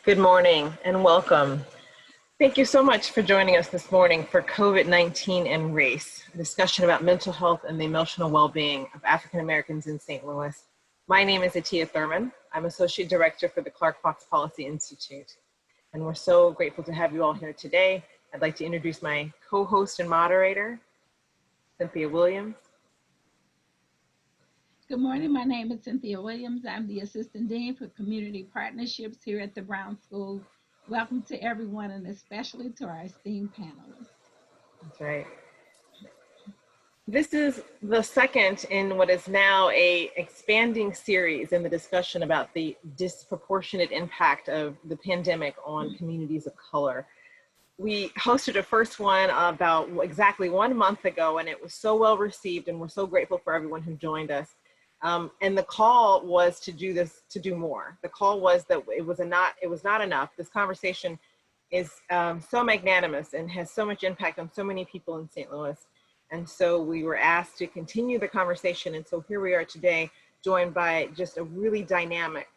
Good morning and welcome. Thank you so much for joining us this morning for COVID-19 and Race, a discussion about mental health and the emotional well-being of African Americans in St. Louis. My name is Atia Thurman. I'm Associate Director for the Clark Fox Policy Institute. And we're so grateful to have you all here today. I'd like to introduce my co-host and moderator, Cynthia Williams. Good morning, my name is Cynthia Williams. I'm the Assistant Dean for Community Partnerships here at the Brown School. Welcome to everyone and especially to our esteemed panelists. That's right. This is the second in what is now a expanding series in the discussion about the disproportionate impact of the pandemic on communities of color. We hosted a first one about exactly 1 month ago, and it was so well received, and we're so grateful for everyone who joined us. And the call was to do this, to do more. The call was that it was not enough. This conversation is so magnanimous and has so much impact on so many people in St. Louis. And so we were asked to continue the conversation. And so here we are today, joined by just a really dynamic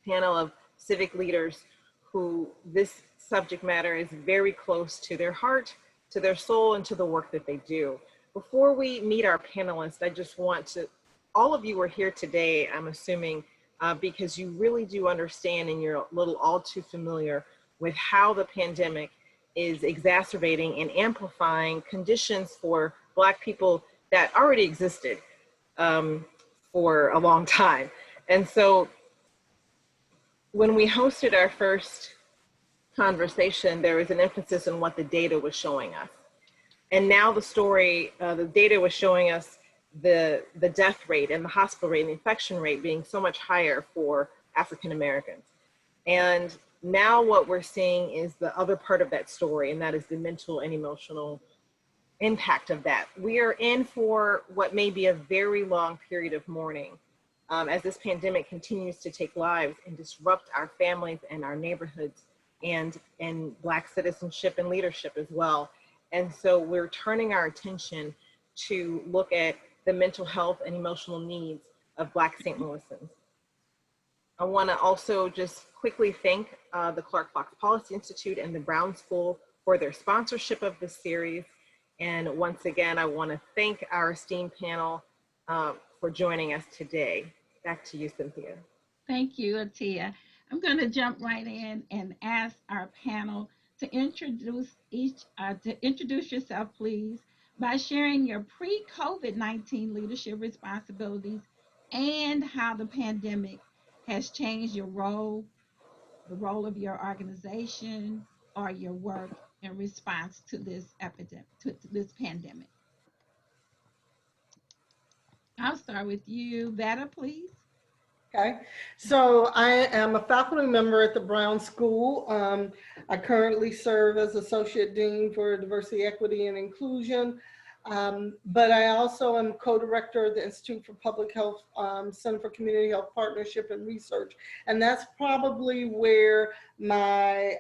panel of civic leaders who this subject matter is very close to their heart, to their soul, and to the work that they do. Before we meet our panelists, I just want to, all of you are here today, I'm assuming, because you really do understand and you're a little all too familiar with how the pandemic is exacerbating and amplifying conditions for Black people that already existed for a long time. And so when we hosted our first conversation, there was an emphasis on what the data was showing us. And now the story, the data was showing us the death rate and the hospital rate and the infection rate being so much higher for African Americans. And now what we're seeing is the other part of that story, and that is the mental and emotional impact of that. We are in for what may be a very long period of mourning as this pandemic continues to take lives and disrupt our families and our neighborhoods and Black citizenship and leadership as well. And so we're turning our attention to look at the mental health and emotional needs of Black St. Louisans. I want to also just quickly thank the Clark Fox Policy Institute and the Brown School for their sponsorship of this series. And once again, I want to thank our esteemed panel for joining us today. Back to you, Cynthia. Thank you, Atia. I'm going to jump right in and ask our panel to introduce yourself, please, by sharing your pre-COVID-19 leadership responsibilities and how the pandemic has changed your role, the role of your organization, or your work in response to this epidemic, to this pandemic. I'll start with you, Vetta, please. Okay, so I am a faculty member at the Brown School. I currently serve as Associate Dean for Diversity, Equity, and Inclusion, but I also am co-director of the Institute for Public Health, Center for Community Health Partnership and Research, and that's probably where my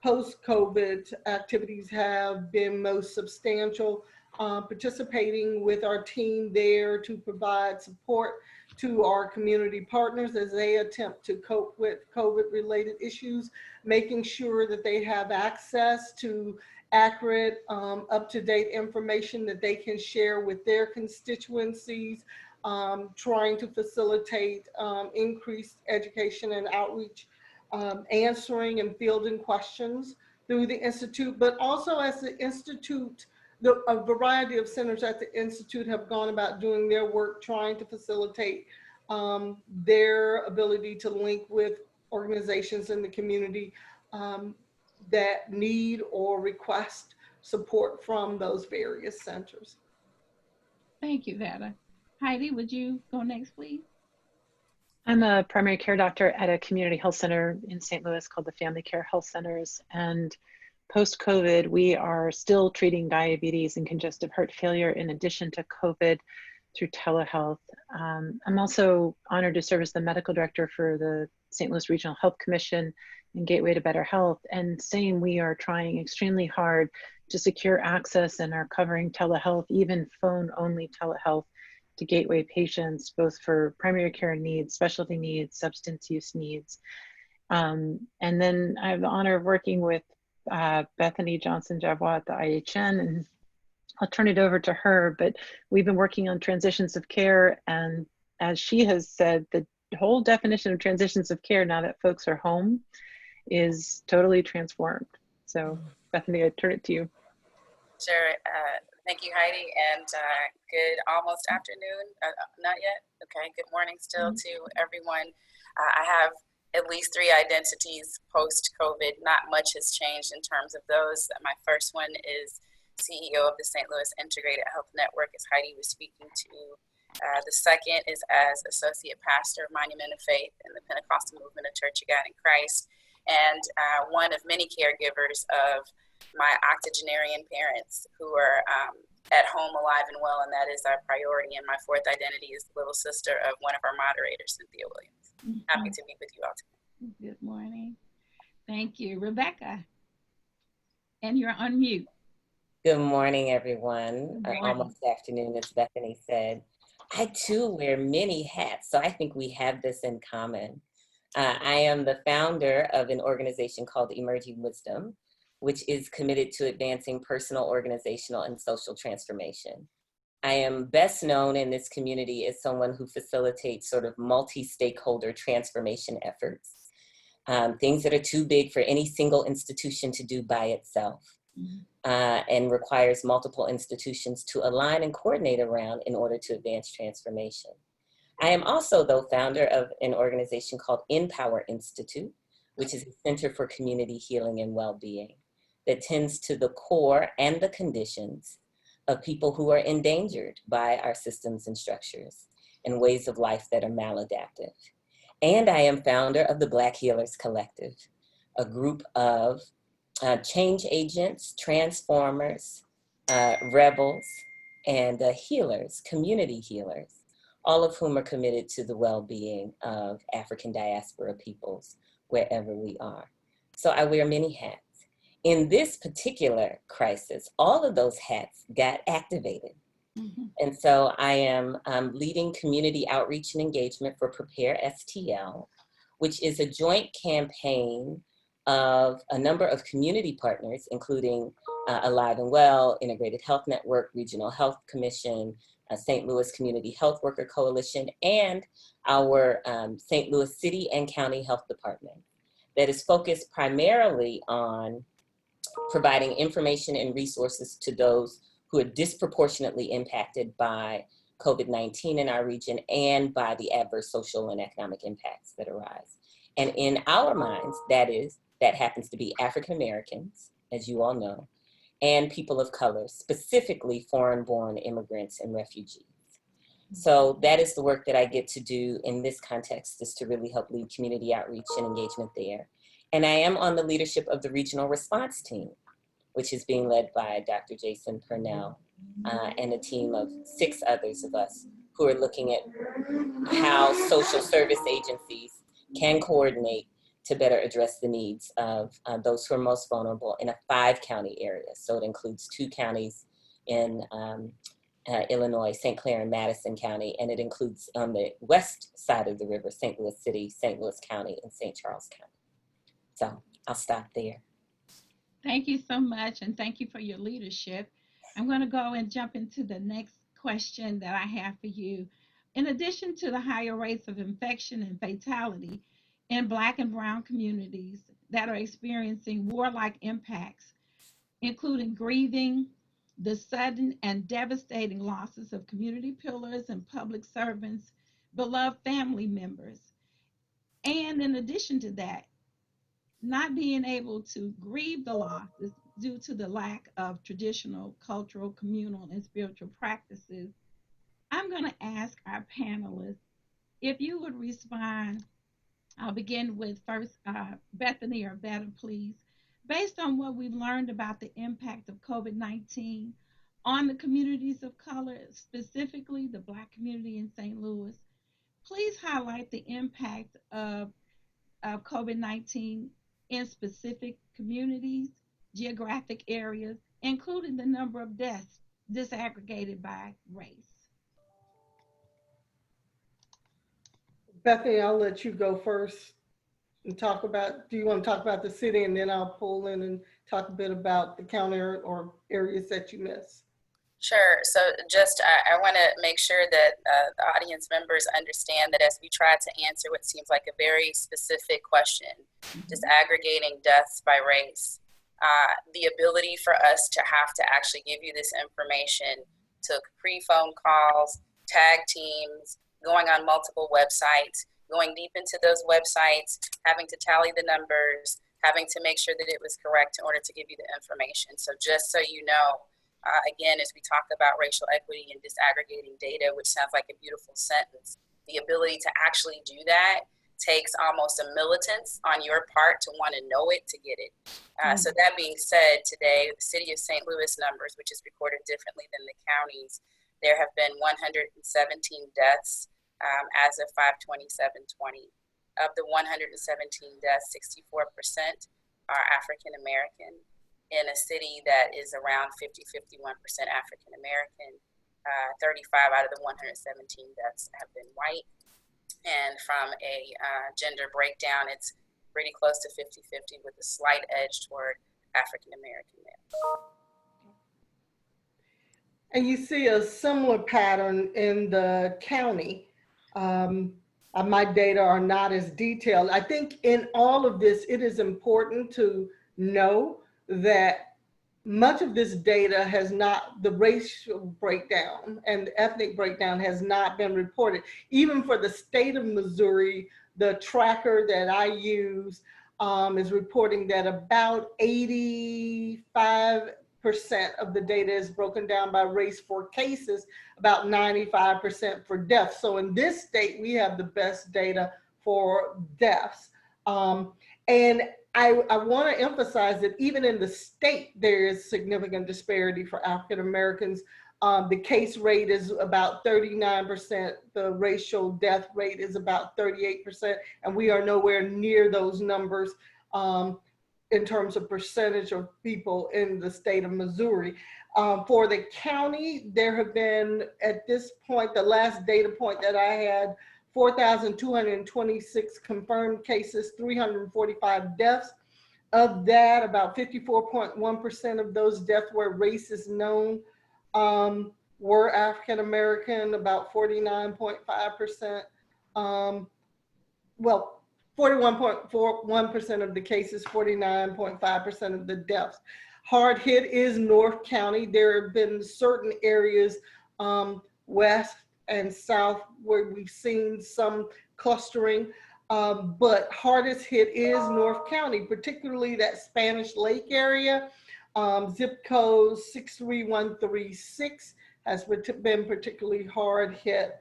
post-COVID activities have been most substantial, participating with our team there to provide support to our community partners as they attempt to cope with COVID-related issues, making sure that they have access to accurate, up-to-date information that they can share with their constituencies, trying to facilitate increased education and outreach, answering and fielding questions through the Institute, but also as the Institute, a variety of centers at the Institute have gone about doing their work, trying to facilitate their ability to link with organizations in the community that need or request support from those various centers. Thank you, Vetta. Heidi, would you go next, please? I'm a primary care doctor at a community health center in St. Louis called the Family Care Health Centers. And post-COVID, we are still treating diabetes and congestive heart failure in addition to COVID through telehealth. I'm also honored to serve as the medical director for the St. Louis Regional Health Commission and Gateway to Better Health. And same, we are trying extremely hard to secure access and are covering telehealth, even phone-only telehealth, to Gateway patients, both for primary care needs, specialty needs, substance use needs. And then I have the honor of working with Bethany Johnson-Javois at the IHN, and I'll turn it over to her, but we've been working on transitions of care, and as she has said, the whole definition of transitions of care now that folks are home is totally transformed. So Bethany, I turn it to you. Sure. Thank you, Heidi, and good almost afternoon. Not yet. Okay. Good morning still to everyone. I have at least 3 identities post-COVID. Not much has changed in terms of those. My first one is CEO of the St. Louis Integrated Health Network, as Heidi was speaking to. The second is as Associate Pastor of Monument of Faith in the Pentecostal Movement of Church of God in Christ, and one of many caregivers of my octogenarian parents who are at home, alive and well, and that is our priority. And my fourth identity is the little sister of one of our moderators, Cynthia Williams. Happy to be with you all today. Good morning. Thank you. Rebecca, and you're on mute. Good morning, everyone. Good morning. Almost afternoon, as Bethany said. I too wear many hats, so I think we have this in common. I am the founder of an organization called Emerging Wisdom, which is committed to advancing personal, organizational, and social transformation. I am best known in this community as someone who facilitates sort of multi-stakeholder transformation efforts, things that are too big for any single institution to do by itself, and requires multiple institutions to align and coordinate around in order to advance transformation. I am also, though, founder of an organization called Empower Institute, which is a center for community healing and well-being that tends to the core and the conditions of people who are endangered by our systems and structures and ways of life that are maladaptive. And I am founder of the Black Healers Collective, a group of change agents, transformers, rebels, and healers, community healers, all of whom are committed to the well-being of African diaspora peoples wherever we are. So I wear many hats. In this particular crisis, all of those hats got activated. And so I am leading community outreach and engagement for Prepare STL, which is a joint campaign of a number of community partners, including Alive and Well, Integrated Health Network, Regional Health Commission, St. Louis Community Health Worker Coalition, and our St. Louis City and County Health Department that is focused primarily on providing information and resources to those who are disproportionately impacted by COVID-19 in our region and by the adverse social and economic impacts that arise. And in our minds, that happens to be African Americans, as you all know, and people of color, specifically foreign-born immigrants and refugees. So that is the work that I get to do in this context, is to really help lead community outreach and engagement there. And I am on the leadership of the regional response team, which is being led by Dr. Jason Purnell and a team of 6 others of us who are looking at how social service agencies can coordinate to better address the needs of those who are most vulnerable in a 5-county area. So it includes 2 counties in Illinois, St. Clair and Madison County, and it includes on the west side of the river, St. Louis City, St. Louis County, and St. Charles County. So I'll stop there. Thank you so much, and thank you for your leadership. I'm going to go and jump into the next question that I have for you. In addition to the higher rates of infection and fatality in Black and Brown communities that are experiencing war-like impacts, including grieving, the sudden and devastating losses of community pillars and public servants, beloved family members, and in addition to that, not being able to grieve the losses due to the lack of traditional, cultural, communal, and spiritual practices, I'm going to ask our panelists if you would respond. I'll begin with first Bethany or Vetta, please. Based on what we've learned about the impact of COVID-19 on the communities of color, specifically the Black community in St. Louis, please highlight the impact of COVID-19 in specific communities, geographic areas, including the number of deaths disaggregated by race. Bethany, I'll let you go first. and talk about, do you want to talk about the city, and then I'll pull in and talk a bit about the county or areas that you miss? Sure. So just, I want to make sure that the audience members understand that as we try to answer what seems like a very specific question, disaggregating deaths by race, the ability for us to have to actually give you this information took pre-phone calls, tag teams, going on multiple websites, going deep into those websites, having to tally the numbers, having to make sure that it was correct in order to give you the information. So just so you know, again, as we talk about racial equity and disaggregating data, which sounds like a beautiful sentence, the ability to actually do that takes almost a militance on your part to want to know it, to get it. So that being said, today, the city of St. Louis numbers, which is recorded differently than the counties, there have been 117 deaths as of 5/27/20. Of the 117 deaths, 64% are African American. In a city that is around 50-51% African American, 35 out of the 117 deaths have been white. And from a gender breakdown, it's pretty close to 50-50 with a slight edge toward African American male. And you see a similar pattern in the county. My data are not as detailed. I think in all of this, it is important to know that much of this data has not, the racial breakdown and ethnic breakdown has not been reported. Even for the state of Missouri, the tracker that I use is reporting that about 85% of the data is broken down by race for cases, about 95% for deaths. So in this state, we have the best data for deaths. And I want to emphasize that even in the state, there is significant disparity for African Americans. The case rate is about 39%. The racial death rate is about 38%. And we are nowhere near those numbers in terms of percentage of people in the state of Missouri. For the county, there have been, at this point, the last data point that I had, 4,226 confirmed cases, 345 deaths. Of that, about 54.1% of those deaths where race is known were African American, about 49.5%. Well, 41.41% of the cases, 49.5% of the deaths. Hard hit is North County. There have been certain areas west and south where we've seen some clustering, but hardest hit is North County, particularly that Spanish Lake area. Zip code 63136 has been particularly hard hit.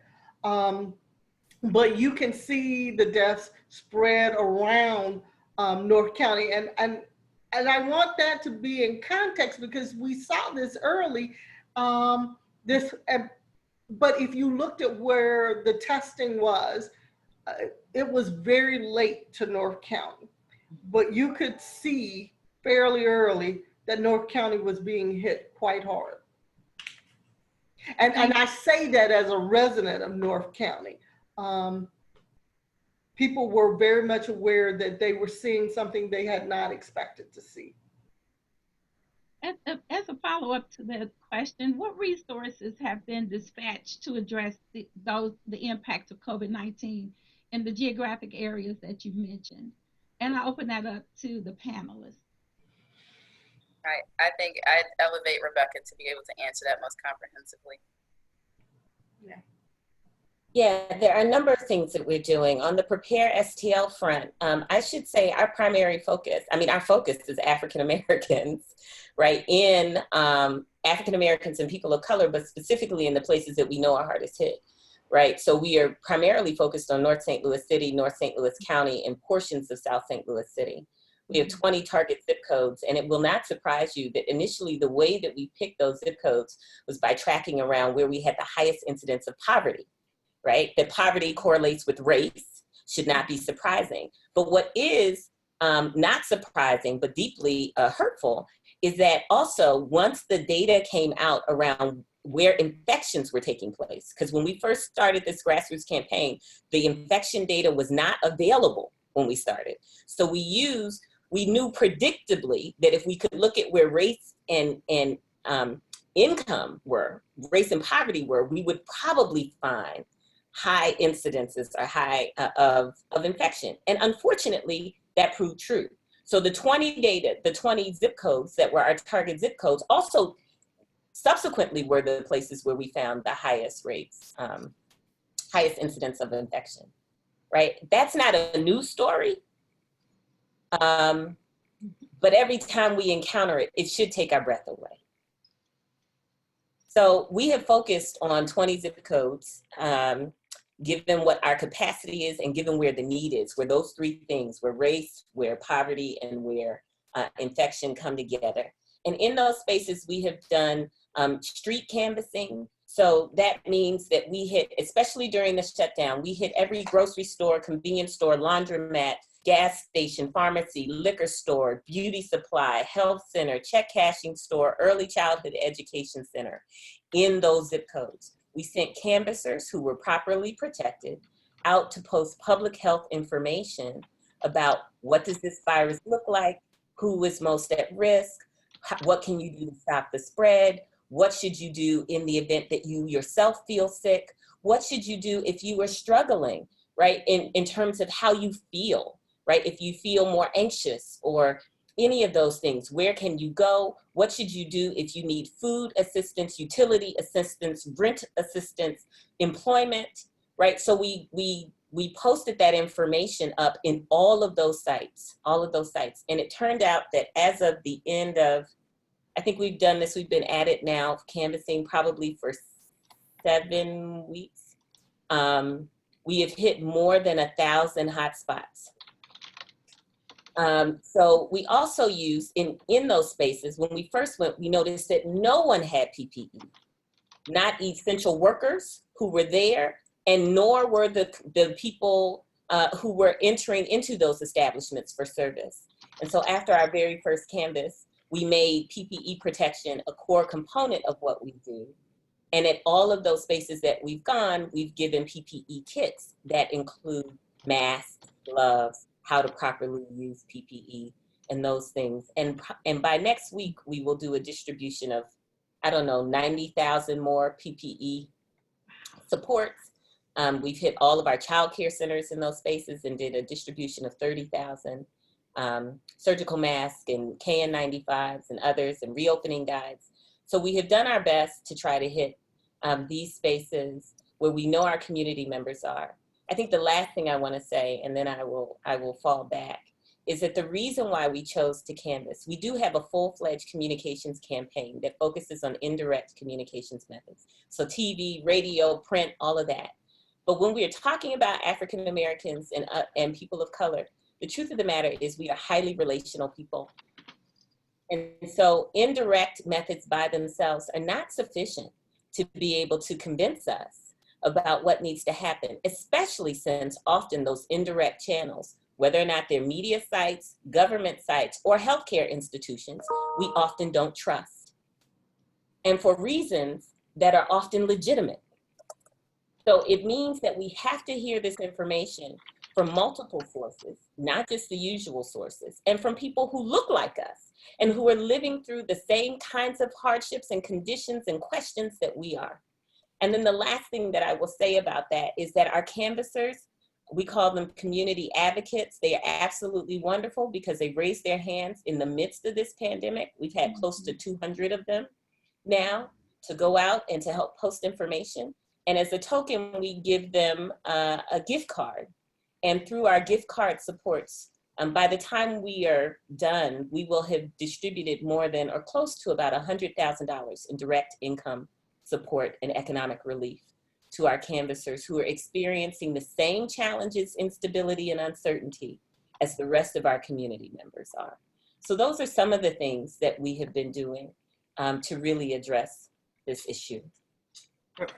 But you can see the deaths spread around North County. And I want that to be in context because we saw this early. But if you looked at where the testing was, it was very late to North County. But you could see fairly early that North County was being hit quite hard. And I say that as a resident of North County. People were very much aware that they were seeing something they had not expected to see. As a follow-up to that question, what resources have been dispatched to address the impacts of COVID-19 in the geographic areas that you mentioned? And I'll open that up to the panelists. I think I'd elevate Rebeccah to be able to answer that most comprehensively. Yeah, there are a number of things that we're doing. On the Prepare STL front, I should say our primary focus, our focus is African Americans, right? In African Americans and people of color, but specifically in the places that we know are hardest hit, right? So we are primarily focused on North St. Louis City, North St. Louis County, and portions of South St. Louis City. We have 20 target zip codes, and it will not surprise you that initially the way that we picked those zip codes was by tracking around where we had the highest incidence of poverty, right? That poverty correlates with race should not be surprising. But what is not surprising, but deeply hurtful, is that also once the data came out around where infections were taking place, because when we first started this grassroots campaign, the infection data was not available when we started. So we knew predictably that if we could look at where race and income were, race and poverty were, we would probably find high incidences or high of infection. And unfortunately, that proved true. So the 20 zip codes that were our target zip codes also subsequently were the places where we found the highest rates, highest incidence of infection, right? That's not a news story, but every time we encounter it, it should take our breath away. So we have focused on 20 zip codes, given what our capacity is and given where the need is, where those three things, where race, where poverty, and where infection come together. And in those spaces, we have done street canvassing. So that means that we hit, especially during the shutdown, we hit every grocery store, convenience store, laundromat, gas station, pharmacy, liquor store, beauty supply, health center, check cashing store, early childhood education center in those zip codes. We sent canvassers who were properly protected out to post public health information about what does this virus look like, who is most at risk, what can you do to stop the spread, what should you do in the event that you yourself feel sick, what should you do if you are struggling, right, in terms of how you feel, right, if you feel more anxious or any of those things, where can you go? What should you do if you need food assistance, utility assistance, rent assistance, employment, right? So we posted that information up in all of those sites. And it turned out that as of the end of, I think we've done this, we've been at it now, canvassing probably for 7 weeks. We have hit more than 1,000 hotspots. So we also use in those spaces, when we first went, we noticed that no one had PPE, not essential workers who were there, and nor were the people who were entering into those establishments for service. And so after our very first canvass, we made PPE protection a core component of what we do. And at all of those spaces that we've gone, we've given PPE kits that include masks, gloves, how to properly use PPE and those things. And by next week, we will do a distribution of, 90,000 more PPE supports. We've hit all of our childcare centers in those spaces and did a distribution of 30,000 surgical masks and KN95s and others and reopening guides. So we have done our best to try to hit these spaces where we know our community members are. I think the last thing I want to say, and then I will fall back, is that the reason why we chose to canvass, we do have a full-fledged communications campaign that focuses on indirect communications methods. So TV, radio, print, all of that. But when we are talking about African Americans and people of color, the truth of the matter is we are highly relational people. And so indirect methods by themselves are not sufficient to be able to convince us about what needs to happen, especially since often those indirect channels, whether or not they're media sites, government sites, or healthcare institutions, we often don't trust. And for reasons that are often legitimate. So it means that we have to hear this information from multiple sources, not just the usual sources, and from people who look like us and who are living through the same kinds of hardships and conditions and questions that we are. And then the last thing that I will say about that is that our canvassers, we call them community advocates. They are absolutely wonderful because they raised their hands in the midst of this pandemic. We've had close to 200 of them now to go out and to help post information. And as a token, we give them a gift card. And through our gift card supports, by the time we are done, we will have distributed more than or close to about $100,000 in direct income support and economic relief to our canvassers who are experiencing the same challenges, instability, and uncertainty as the rest of our community members are. So those are some of the things that we have been doing to really address this issue.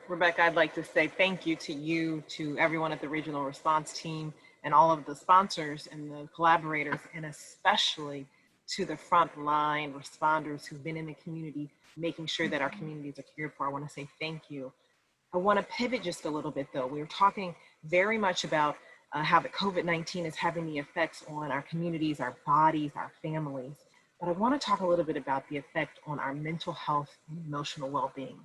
Rebeccah, I'd like to say thank you to you, to everyone at the regional response team, and all of the sponsors and the collaborators, and especially to the frontline responders who've been in the community, making sure that our communities are cared for. I want to say thank you. I want to pivot just a little bit though. We were talking very much about how the COVID-19 is having the effects on our communities, our bodies, our families. But I want to talk a little bit about the effect on our mental health and emotional well-being.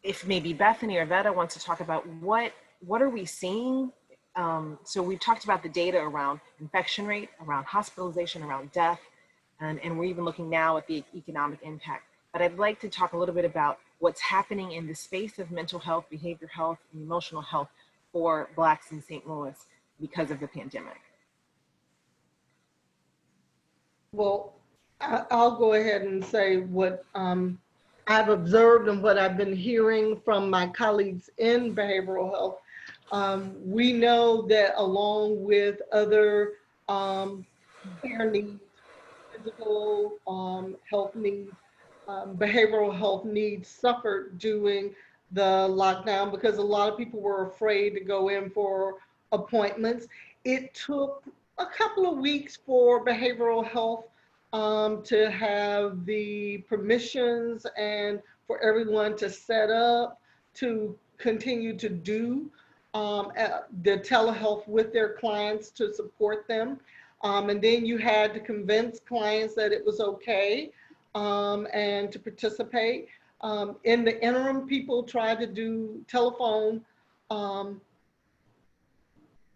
If maybe Bethany or Vetta wants to talk about what are we seeing? So we've talked about the data around infection rate, around hospitalization, around death, and we're even looking now at the economic impact. But I'd like to talk a little bit about what's happening in the space of mental health, behavioral health, and emotional health for Blacks in St. Louis because of the pandemic. Well, I'll go ahead and say what I've observed and what I've been hearing from my colleagues in behavioral health. We know that along with other care needs, physical health needs, behavioral health needs suffered during the lockdown because a lot of people were afraid to go in for appointments. It took a couple of weeks for behavioral health to have the permissions and for everyone to set up to continue to do the telehealth with their clients to support them. And then you had to convince clients that it was okay and to participate. In the interim, people tried to do telephone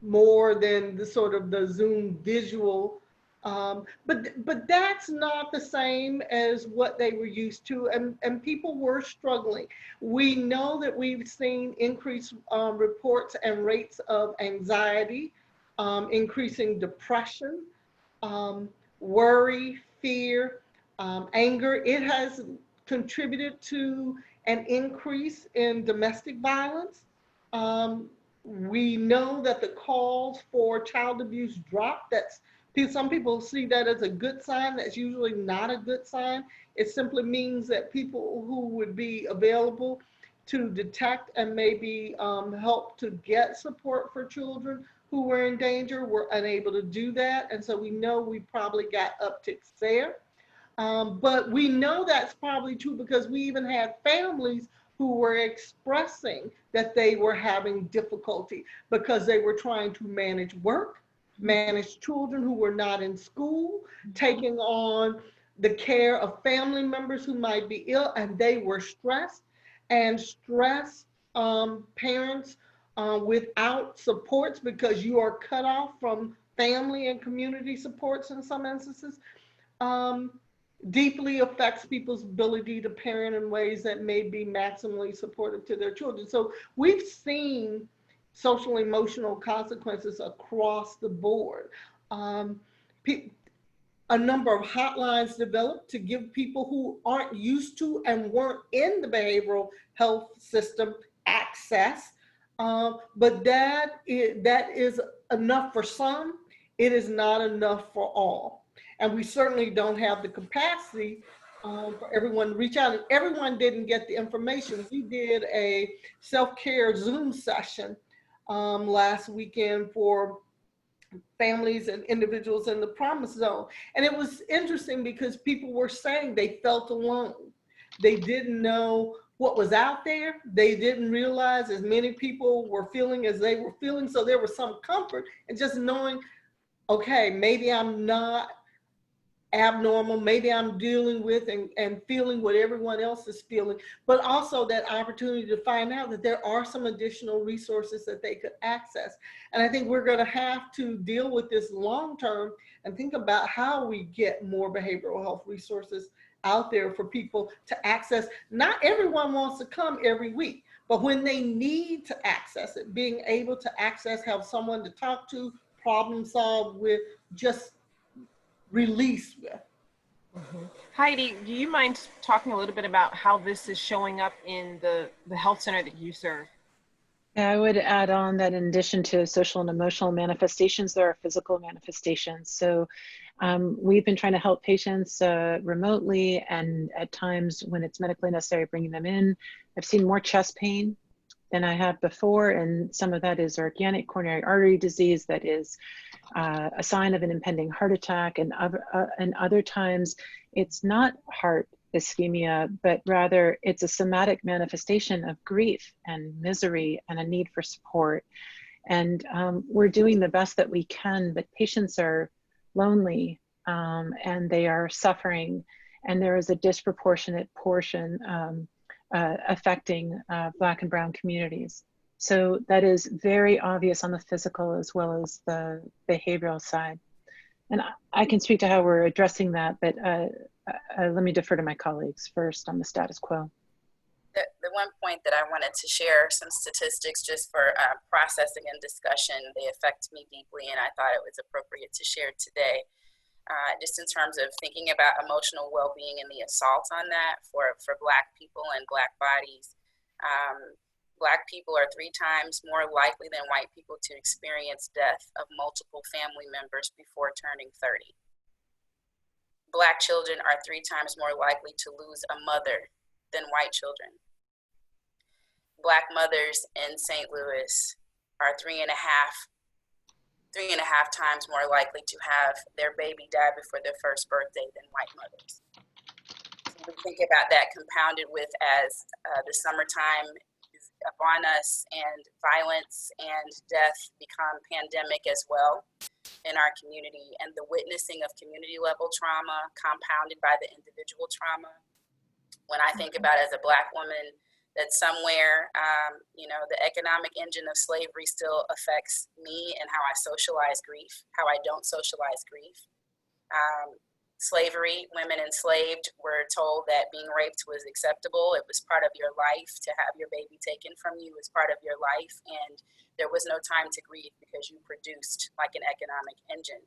more than the sort of the Zoom visual, but that's not the same as what they were used to, and people were struggling. We know that we've seen increased reports and rates of anxiety, increasing depression, worry, fear, anger. It has contributed to an increase in domestic violence. We know that the calls for child abuse dropped. Some people see that as a good sign. That's usually not a good sign. It simply means that people who would be available to detect and maybe help to get support for children who were in danger were unable to do that. And so we know we probably got upticks there. But we know that's probably true because we even had families who were expressing that they were having difficulty because they were trying to manage work, manage children who were not in school, taking on the care of family members who might be ill, and they were stressed. And stressed parents without supports, because you are cut off from family and community supports in some instances, deeply affects people's ability to parent in ways that may be maximally supportive to their children. So we've seen social emotional consequences across the board. A number of hotlines developed to give people who aren't used to and weren't in the behavioral health system access. But that is enough for some. It is not enough for all. And we certainly don't have the capacity for everyone to reach out. And everyone didn't get the information. We did a self-care Zoom session last weekend for families and individuals in the Promise Zone. And it was interesting because people were saying they felt alone. They didn't know what was out there. They didn't realize as many people were feeling as they were feeling. So there was some comfort in just knowing, okay, maybe I'm not abnormal, maybe I'm dealing with and feeling what everyone else is feeling, but also that opportunity to find out that there are some additional resources that they could access. And I think we're going to have to deal with this long term and think about how we get more behavioral health resources out there for people to access. Not everyone wants to come every week, but when they need to access it, being able to access, have someone to talk to, problem solve with, just release with. Mm-hmm. Heidi, do you mind talking a little bit about how this is showing up in the health center that you serve? Yeah, I would add on that in addition to social and emotional manifestations, there are physical manifestations. So we've been trying to help patients remotely, and at times when it's medically necessary, bringing them in. I've seen more chest pain than I have before, and some of that is organic coronary artery disease that is a sign of an impending heart attack, and other times it's not heart ischemia, but rather it's a somatic manifestation of grief and misery and a need for support. And we're doing the best that we can, but patients are lonely and they are suffering, and there is a disproportionate portion affecting Black and Brown communities. So that is very obvious on the physical as well as the behavioral side. And I can speak to how we're addressing that, but let me defer to my colleagues first on the status quo. The one point that I wanted to share some statistics just for processing and discussion, they affect me deeply, and I thought it was appropriate to share today. Just in terms of thinking about emotional well-being and the assault on that for Black people and Black bodies. Black people are 3 times more likely than white people to experience death of multiple family members before turning 30. Black children are 3 times more likely to lose a mother than white children. Black mothers in St. Louis are 3.5 times more likely to have their baby die before their first birthday than white mothers. So we think about that compounded with as the summertime is upon us and violence and death become pandemic as well in our community, and the witnessing of community level trauma compounded by the individual trauma. When I think about as a Black woman, that somewhere, the economic engine of slavery still affects me and how I socialize grief, how I don't socialize grief. Slavery, women enslaved were told that being raped was acceptable. It was part of your life to have your baby taken from you as part of your life. And there was no time to grieve because you produced like an economic engine.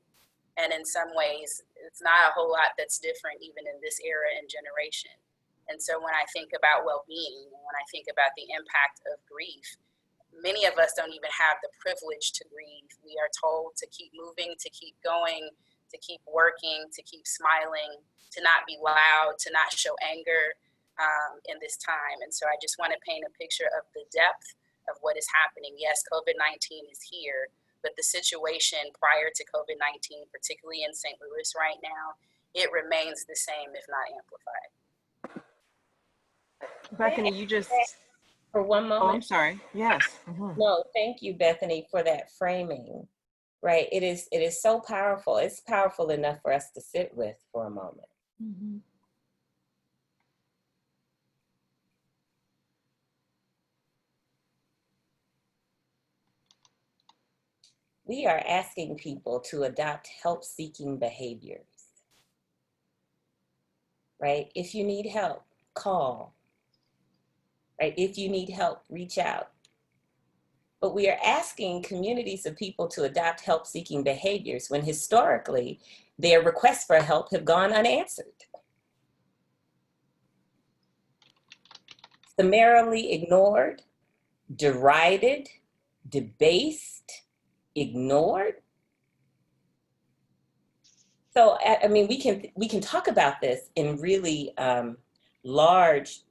And in some ways, it's not a whole lot that's different even in this era and generation. And so when I think about well-being, when I think about the impact of grief, many of us don't even have the privilege to grieve. We are told to keep moving, to keep going, to keep working, to keep smiling, to not be loud, to not show anger in this time. And so I just want to paint a picture of the depth of what is happening. Yes, COVID-19 is here, but the situation prior to COVID-19, particularly in St. Louis right now, it remains the same, if not amplified. Bethany, you just for one moment. Oh, I'm sorry. Yes. No, thank you, Bethany, for that framing. Right, it is so powerful. It's powerful enough for us to sit with for a moment. Mm-hmm. We are asking people to adopt help-seeking behaviors. Right, if you need help, call. Right? If you need help, reach out. But we are asking communities of people to adopt help-seeking behaviors when historically their requests for help have gone unanswered. Summarily ignored, derided, debased, ignored. So, I mean, we can talk about this in really large.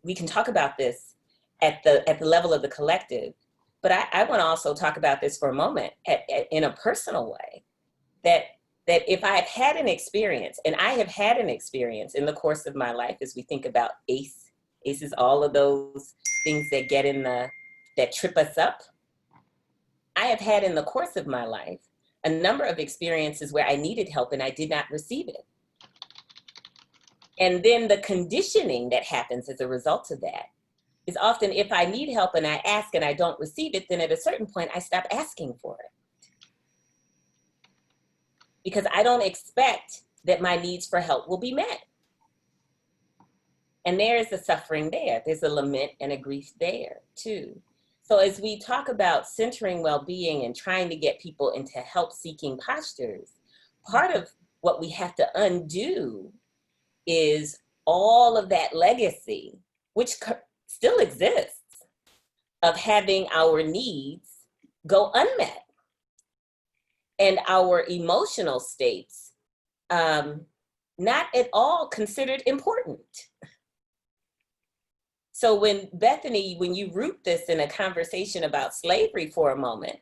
We can talk about this at the level of the collective, but I want to also talk about this for a moment in a personal way. That if I have had an experience, and I have had an experience in the course of my life, as we think about ACE is all of those things that get that trip us up. I have had in the course of my life a number of experiences where I needed help and I did not receive it. And then the conditioning that happens as a result of that is often if I need help and I ask and I don't receive it, then at a certain point I stop asking for it. Because I don't expect that my needs for help will be met. And there is a suffering there. There's a lament and a grief there too. So as we talk about centering well-being and trying to get people into help-seeking postures, part of what we have to undo is all of that legacy, which still exists, of having our needs go unmet and our emotional states not at all considered important. So when Bethany, when you root this in a conversation about slavery for a moment,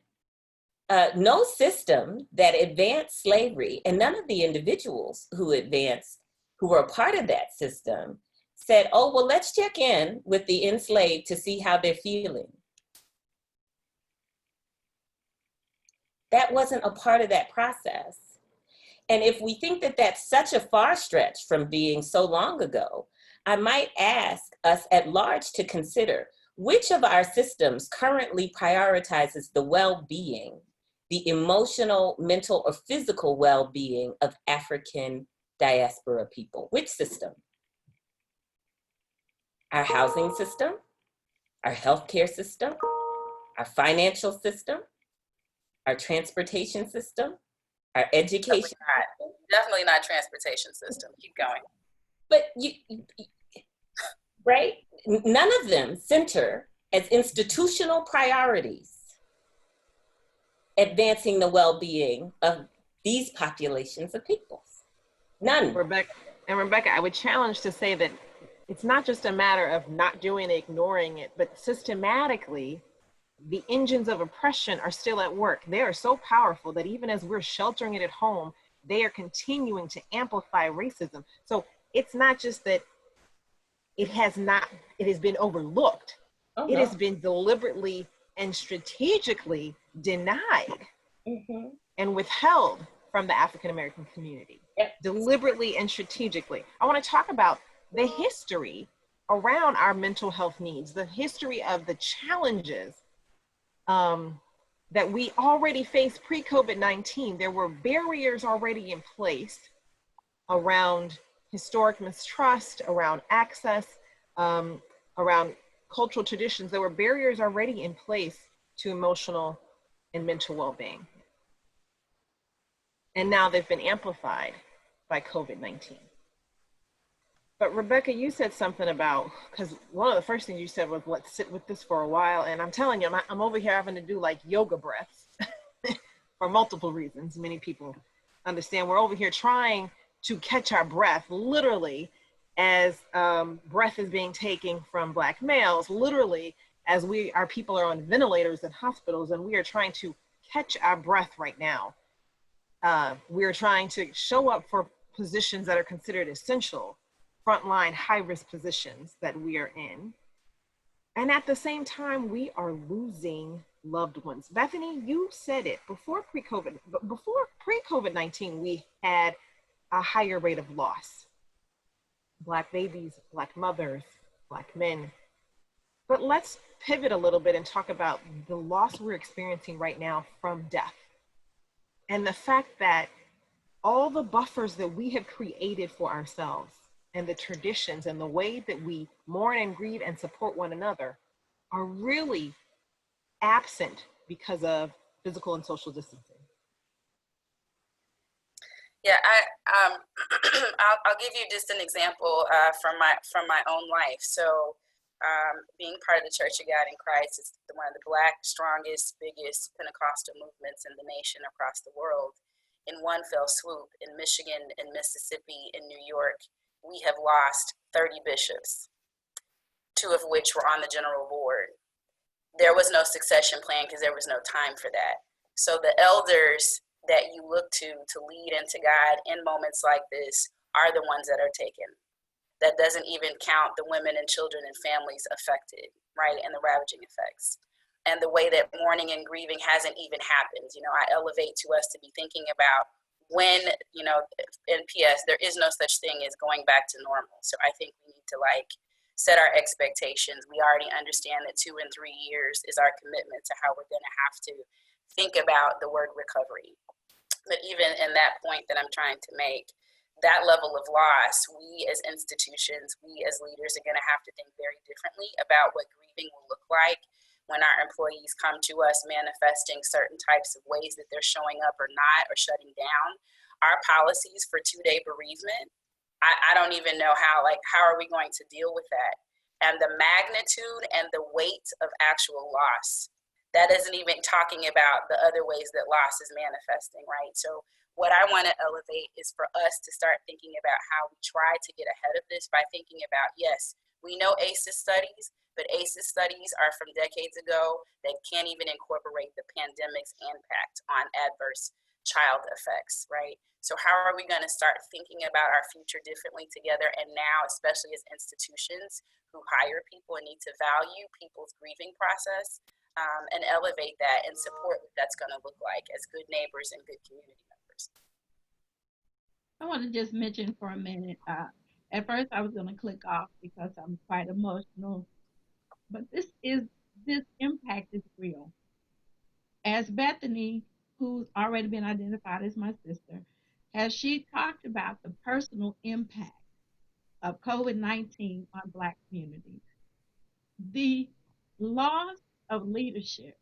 no system that advanced slavery, and none of the individuals who were a part of that system, said, oh, well, let's check in with the enslaved to see how they're feeling. That wasn't a part of that process. And if we think that that's such a far stretch from being so long ago, I might ask us at large to consider which of our systems currently prioritizes the well-being, the emotional, mental, or physical well-being of African diaspora people. Which system? Our housing system, our healthcare system, our financial system, our transportation system, our education. Definitely not transportation system. Keep going. But right? None of them center as institutional priorities advancing the well-being of these populations of peoples. None. Rebeccah, I would challenge to say that it's not just a matter of not doing it, ignoring it, but systematically, the engines of oppression are still at work. They are so powerful that even as we're sheltering it at home, they are continuing to amplify racism. So it's not just that it has been overlooked. Oh, it no. has been deliberately and strategically denied and withheld from the African American community. Yep. Deliberately and strategically. I want to talk about the history around our mental health needs, the history of the challenges that we already faced pre-COVID-19. There were barriers already in place around historic mistrust, around access, around cultural traditions. There were barriers already in place to emotional and mental well-being. And now they've been amplified by COVID-19. But Rebeccah, you said something about, because one of the first things you said was, let's sit with this for a while. And I'm telling you, I'm over here having to do like yoga breaths for multiple reasons. Many people understand we're over here trying to catch our breath, literally, as breath is being taken from Black males, literally, as our people are on ventilators in hospitals, and we are trying to catch our breath right now. We are trying to show up for positions that are considered essential, frontline, high-risk positions that we are in. And at the same time, we are losing loved ones. Bethany, you said it, before pre-COVID-19, we had a higher rate of loss. Black babies, Black mothers, Black men. But let's pivot a little bit and talk about the loss we're experiencing right now from death. And the fact that all the buffers that we have created for ourselves and the traditions and the way that we mourn and grieve and support one another are really absent because of physical and social distancing. Yeah, I'll give you just an example from my own life. So, being part of the Church of God in Christ is one of the Black, strongest, biggest Pentecostal movements in the nation across the world. In one fell swoop, in Michigan, in Mississippi, in New York, we have lost 30 bishops, 2 of which were on the general board. There was no succession plan because there was no time for that. So the elders that you look to lead and to guide in moments like this are the ones that are taken. That doesn't even count the women and children and families affected, right, and the ravaging effects. And the way that mourning and grieving hasn't even happened. You know, I elevate to us to be thinking about when, you know, in PS, there is no such thing as going back to normal. So I think we need to set our expectations. We already understand that 2 and 3 years is our commitment to how we're going to have to think about the word recovery. But even in that point that I'm trying to make, that level of loss, we as institutions, we as leaders are going to have to think very differently about what grieving will look like when our employees come to us manifesting certain types of ways that they're showing up or not, or shutting down. Our policies for 2-day bereavement, I don't even know how are we going to deal with that? And the magnitude and the weight of actual loss. That isn't even talking about the other ways that loss is manifesting, right? So what I want to elevate is for us to start thinking about how we try to get ahead of this by thinking about, yes, we know ACEs studies, but ACEs studies are from decades ago that can't even incorporate the pandemic's impact on adverse child effects, right? So how are we going to start thinking about our future differently together? And now, especially as institutions who hire people and need to value people's grieving process, and elevate that and support what that's going to look like as good neighbors and good community members. I want to just mention for a minute. At first, I was going to click off because I'm quite emotional, but this impact is real. As Bethany, who's already been identified as my sister, as she talked about the personal impact of COVID-19 on Black communities, the loss of leadership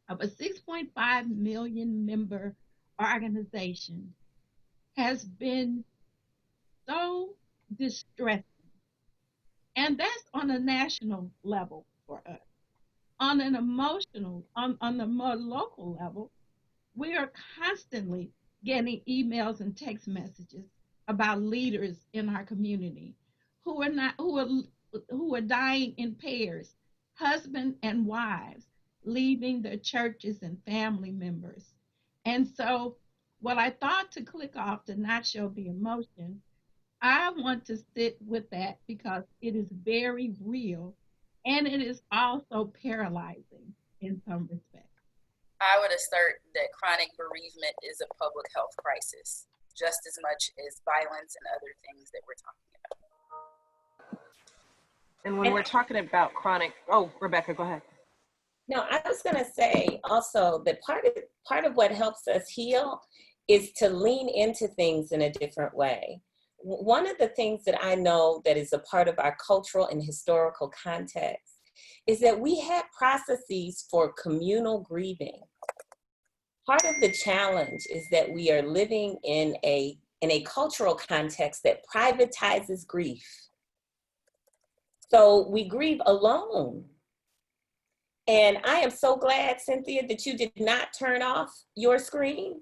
of a 6.5 million member organization has been so distressing. And that's on a national level for us. On an emotional, on the more local level, we are constantly getting emails and text messages about leaders in our community who are dying in pairs, husband and wives, leaving their churches and family members. And so what I thought to click off to not show the emotion, I want to sit with that because it is very real and it is also paralyzing in some respects. I would assert that chronic bereavement is a public health crisis, just as much as violence and other things that we're talking about. And when we're talking about chronic, oh, Rebeccah, go ahead. No, I was going to say also that part of what helps us heal is to lean into things in a different way. One of the things that I know that is a part of our cultural and historical context is that we had processes for communal grieving. Part of the challenge is that we are living in a cultural context that privatizes grief. So we grieve alone. And I am so glad, Cynthia, that you did not turn off your screen.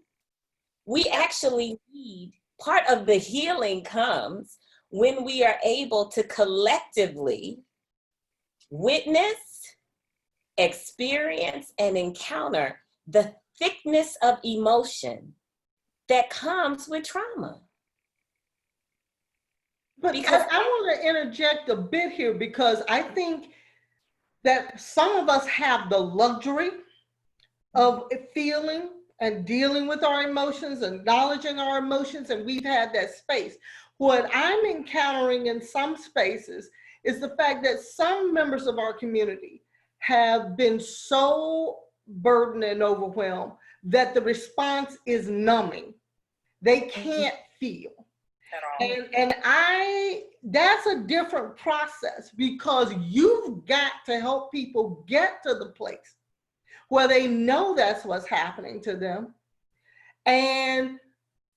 We actually need, part of the healing comes when we are able to collectively witness, experience, and encounter the thickness of emotion that comes with trauma. But because I want to interject a bit here because I think that some of us have the luxury of feeling and dealing with our emotions, acknowledging our emotions, and we've had that space. What I'm encountering in some spaces is the fact that some members of our community have been so burdened and overwhelmed that the response is numbing. They can't feel. And that's a different process because you've got to help people get to the place where they know that's what's happening to them and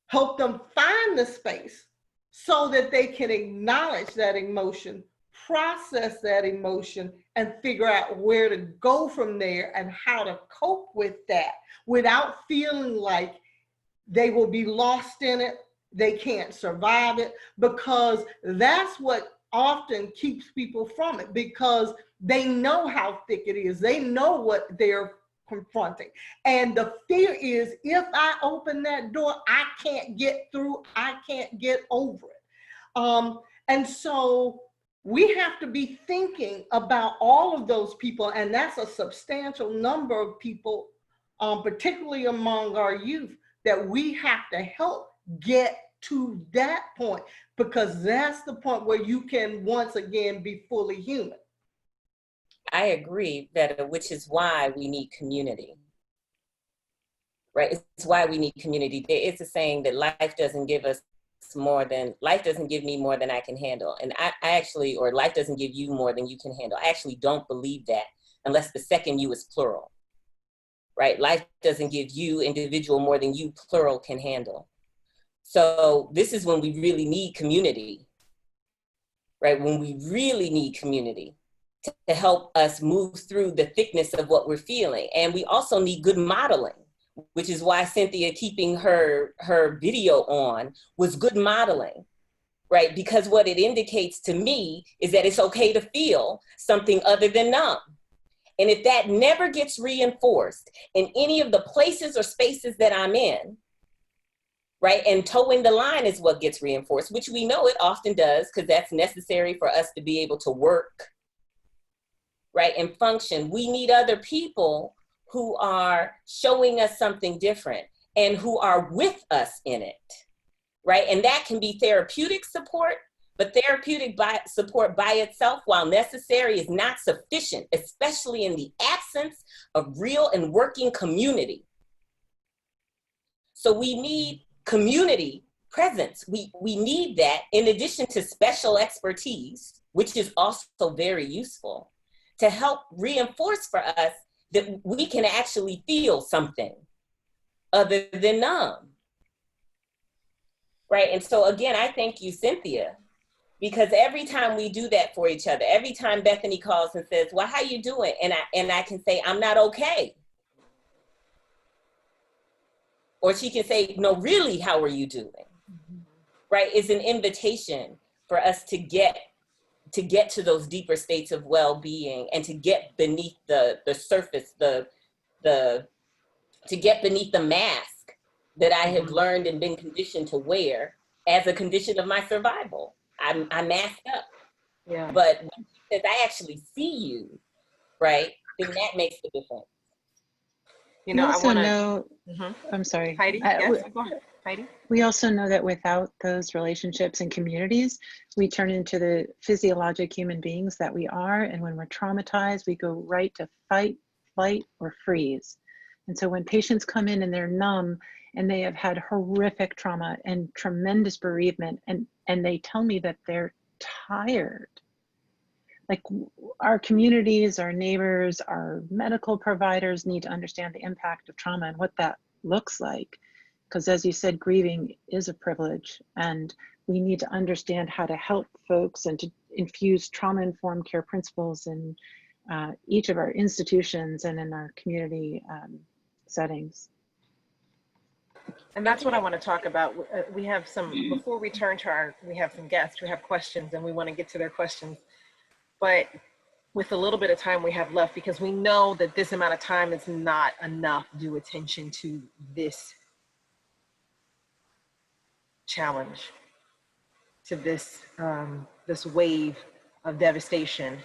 help them find the space so that they can acknowledge that emotion, process that emotion, and figure out where to go from there and how to cope with that without feeling like they will be lost in it, they can't survive it, because that's what often keeps people from it, because they know how thick it is. They know what they're confronting. And the fear is, if I open that door, I can't get through, I can't get over it. And so we have to be thinking about all of those people, and that's a substantial number of people, particularly among our youth, that we have to help get to that point, because that's the point where you can once again be fully human. I agree, Vetta, which is why we need community, right? It's why we need community. There is a saying that life doesn't give me more than I can handle. And I actually, or life doesn't give you more than you can handle. I actually don't believe that unless the second you is plural, right? Life doesn't give you individual more than you plural can handle. So this is when we really need community, right? When we really need community to help us move through the thickness of what we're feeling. And we also need good modeling, which is why Cynthia keeping her video on was good modeling, right? Because what it indicates to me is that it's okay to feel something other than numb. And if that never gets reinforced in any of the places or spaces that I'm in, right? And towing the line is what gets reinforced, which we know it often does, because that's necessary for us to be able to work right, and function. We need other people who are showing us something different and who are with us in it, right? And that can be therapeutic support, but therapeutic support by itself, while necessary, is not sufficient, especially in the absence of real and working community. So we need community presence. We need that in addition to special expertise, which is also very useful, to help reinforce for us that we can actually feel something other than numb. Right, and so again, I thank you, Cynthia, because every time we do that for each other, every time Bethany calls and says, well, how you doing? And I can say, I'm not okay. Or she can say, no, really, how are you doing? Right, it's an invitation for us to get to those deeper states of well-being and to get beneath the surface, to get beneath the mask that I have learned and been conditioned to wear as a condition of my survival. I masked up. Yeah. But when she says, I actually see you, right, then that makes the difference. You know, we also I want to know, I'm sorry. Heidi, yes, go ahead, Heidi. We also know that without those relationships and communities, we turn into the physiologic human beings that we are. And when we're traumatized, we go right to fight, flight, or freeze. And so when patients come in and they're numb and they have had horrific trauma and tremendous bereavement, and they tell me that they're tired, like our communities, our neighbors, our medical providers need to understand the impact of trauma and what that looks like. Because as you said, grieving is a privilege, and we need to understand how to help folks and to infuse trauma-informed care principles in each of our institutions and in our community settings. And that's what I want to talk about. We have some, before we turn to we have some guests who have questions and we want to get to their questions. But with a little bit of time we have left, because we know that this amount of time is not enough due attention to this challenge, to this this wave of devastation.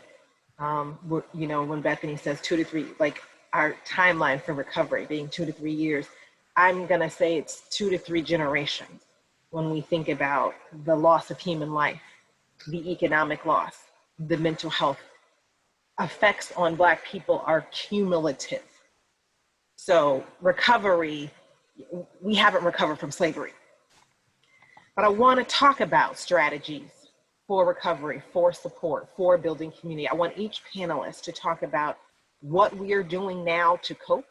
You know, when Bethany says 2 to 3, like our timeline for recovery being 2 to 3 years, I'm gonna say it's 2 to 3 generations when we think about the loss of human life, the economic loss, the mental health effects on Black people are cumulative. So recovery, we haven't recovered from slavery. But I want to talk about strategies for recovery, for support, for building community. I want each panelist to talk about what we are doing now to cope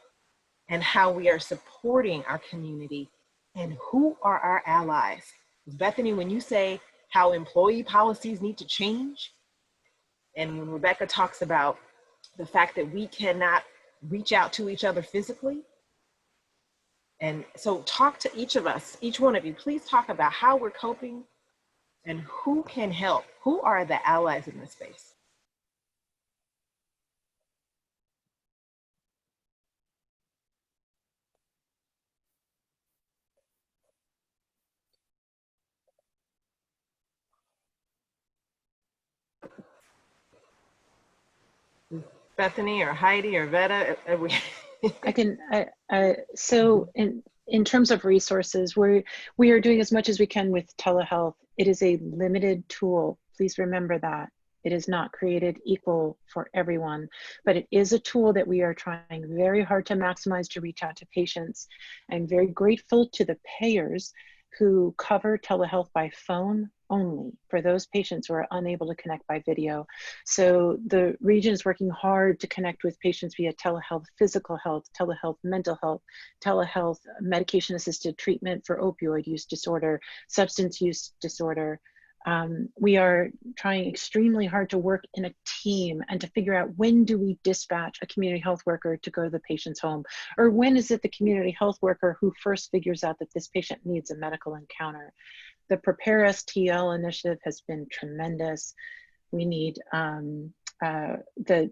and how we are supporting our community and who are our allies. Bethany, when you say how employee policies need to change, and when Rebeccah talks about the fact that we cannot reach out to each other physically, and so talk to each of us, each one of you, please talk about how we're coping and who can help. Who are the allies in this space? Bethany or Heidi or Vetta? I can, so in terms of resources, we are doing as much as we can with telehealth. It is a limited tool. Please remember that. It is not created equal for everyone, but it is a tool that we are trying very hard to maximize to reach out to patients. I'm very grateful to the payers who cover telehealth by phone only for those patients who are unable to connect by video. So the region is working hard to connect with patients via telehealth, physical health, telehealth, mental health, telehealth, medication-assisted treatment for opioid use disorder, substance use disorder. We are trying extremely hard to work in a team and to figure out when do we dispatch a community health worker to go to the patient's home, or when is it the community health worker who first figures out that this patient needs a medical encounter. The Prepare STL initiative has been tremendous. We need the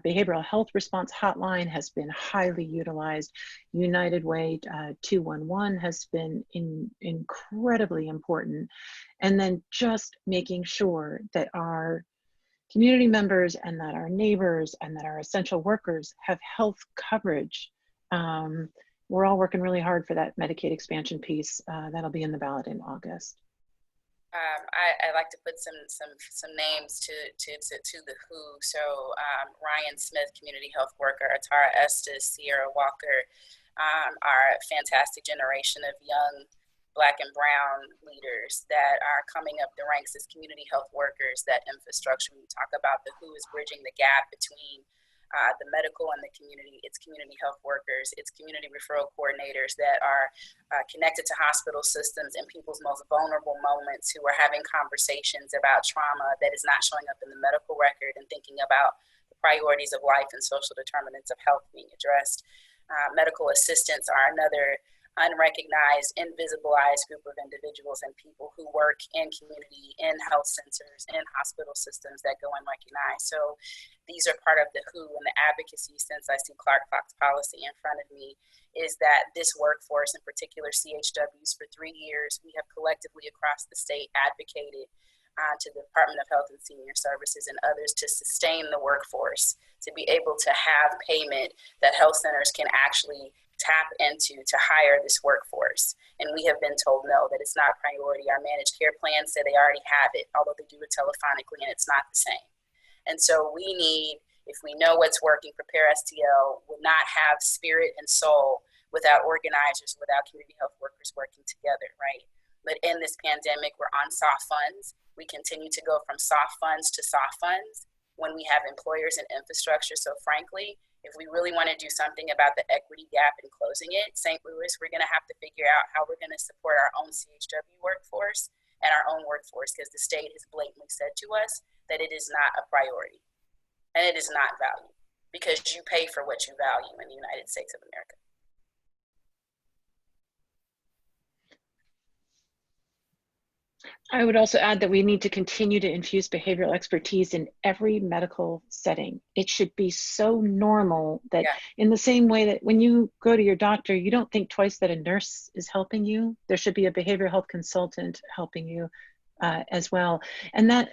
behavioral health response hotline has been highly utilized. United Way 211 has been incredibly important. And then just making sure that our community members and that our neighbors and that our essential workers have health coverage. We're all working really hard for that Medicaid expansion piece. That'll be in the ballot in August. I like to put some names to the WHO. So Ryan Smith, community health worker, Atara Estes, Sierra Walker, our fantastic generation of young Black and brown leaders that are coming up the ranks as community health workers. That infrastructure, we talk about the WHO is bridging the gap between the medical and the community. It's community health workers, it's community referral coordinators that are connected to hospital systems in people's most vulnerable moments, who are having conversations about trauma that is not showing up in the medical record, and thinking about the priorities of life and social determinants of health being addressed. Medical assistants are another unrecognized, invisibilized group of individuals and people who work in community, in health centers, in hospital systems that go unrecognized. So these are part of the WHO and the advocacy, since I see Clark Fox policy in front of me, is that this workforce, in particular CHWs, for 3 years, we have collectively across the state advocated to the Department of Health and Senior Services and others to sustain the workforce, to be able to have payment that health centers can actually tap into to hire this workforce. And we have been told no, that it's not a priority. Our managed care plans say they already have it, although they do it telephonically, and it's not the same. And so we need, if we know what's working, Prepare STL will not have spirit and soul without organizers, without community health workers working together, right? But in this pandemic, we're on soft funds. We continue to go from soft funds to soft funds when we have employers and infrastructure. So frankly, if we really want to do something about the equity gap and closing it, St. Louis, we're going to have to figure out how we're going to support our own CHW workforce and our own workforce, because the state has blatantly said to us that it is not a priority and it is not valued, because you pay for what you value in the United States of America. I would also add that we need to continue to infuse behavioral expertise in every medical setting. It should be so normal that in the same way that when you go to your doctor, you don't think twice that a nurse is helping you. There should be a behavioral health consultant helping you as well. And that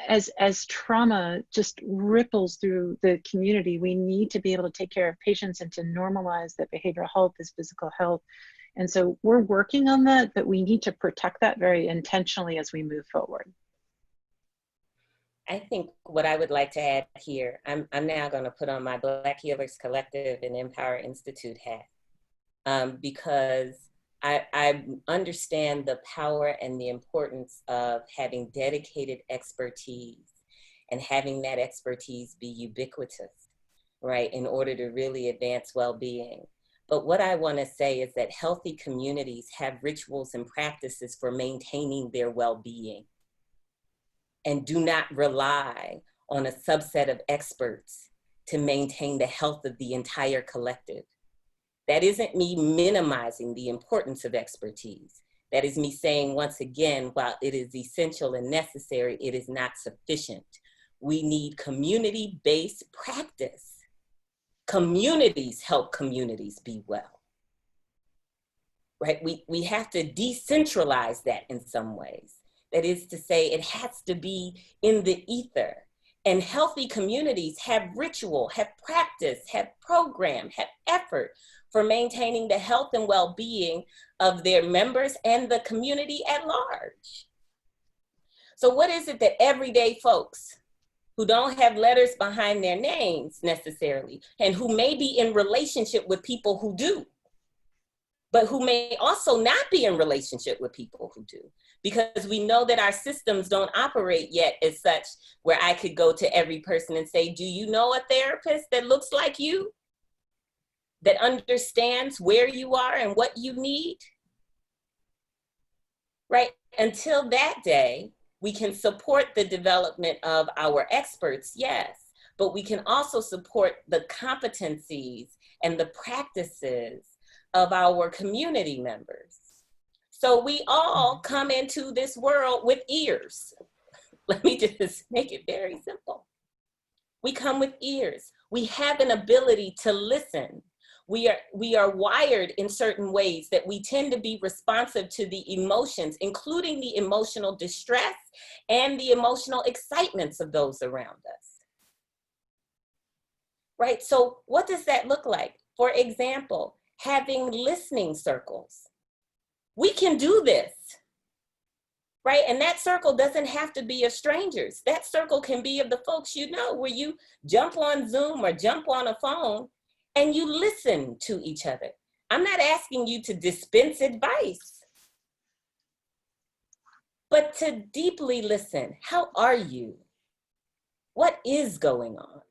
as trauma just ripples through the community, we need to be able to take care of patients and to normalize that behavioral health is physical health. And so we're working on that, but we need to protect that very intentionally as we move forward. I think what I would like to add here, I'm now going to put on my Black Healers Collective and Empower Institute hat, because I understand the power and the importance of having dedicated expertise and having that expertise be ubiquitous, right, in order to really advance well-being. But what I want to say is that healthy communities have rituals and practices for maintaining their well-being, and do not rely on a subset of experts to maintain the health of the entire collective. That isn't me minimizing the importance of expertise. That is me saying, once again, while it is essential and necessary, it is not sufficient. We need community-based practice. Communities help communities be well, right? We have to decentralize that in some ways. That is to say, it has to be in the ether. And healthy communities have ritual, have practice, have program, have effort for maintaining the health and well-being of their members and the community at large. So what is it that everyday folks who don't have letters behind their names necessarily, and who may be in relationship with people who do, but who may also not be in relationship with people who do, because we know that our systems don't operate yet as such where I could go to every person and say, do you know a therapist that looks like you, that understands where you are and what you need, right? Until that day, we can support the development of our experts, yes, but we can also support the competencies and the practices of our community members. So we all come into this world with ears. Let me just make it very simple. We come with ears. We have an ability to listen. We are wired in certain ways that we tend to be responsive to the emotions, including the emotional distress and the emotional excitements of those around us. Right? So what does that look like? For example, having listening circles. We can do this, right? And that circle doesn't have to be of strangers. That circle can be of the folks you know, where you jump on Zoom or jump on a phone and you listen to each other. I'm not asking you to dispense advice, but to deeply listen. How are you? What is going on?